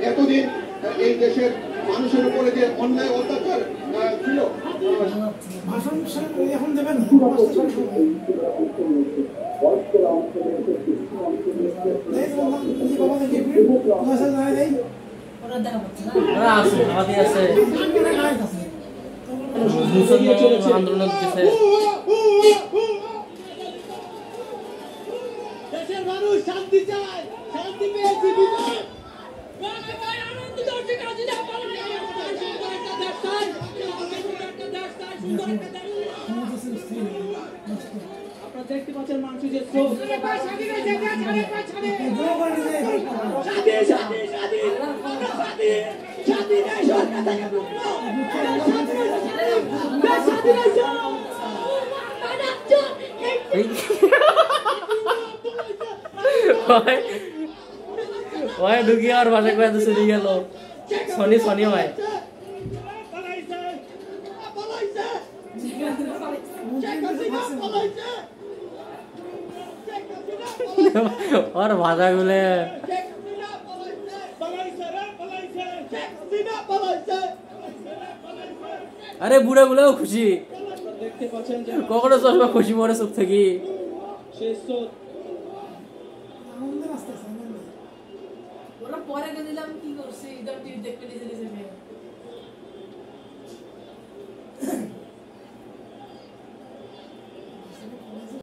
এতদিন এই দেশের মানুষের উপরে যে অন্যায় অত্যাচার ছিল এখন দেবেন আন্দোলন দিচ্ছে দেশের মানুষ শান্তি চায়, শান্তি পেয়েছি বিজয়। আপনারা দেখতে পাচ্ছেন মানুষ যে ওই ঢুকি আর ভাষা কয়ে তো চলে গেল শনি শনি হয় और भाषा गुले अरे बुढ़े गुले खुशी कखनो चलबे खुशी मरे सुख थेकी ওরা পরে দিলাম কি করছে ইদার দেখতে দিয়েছে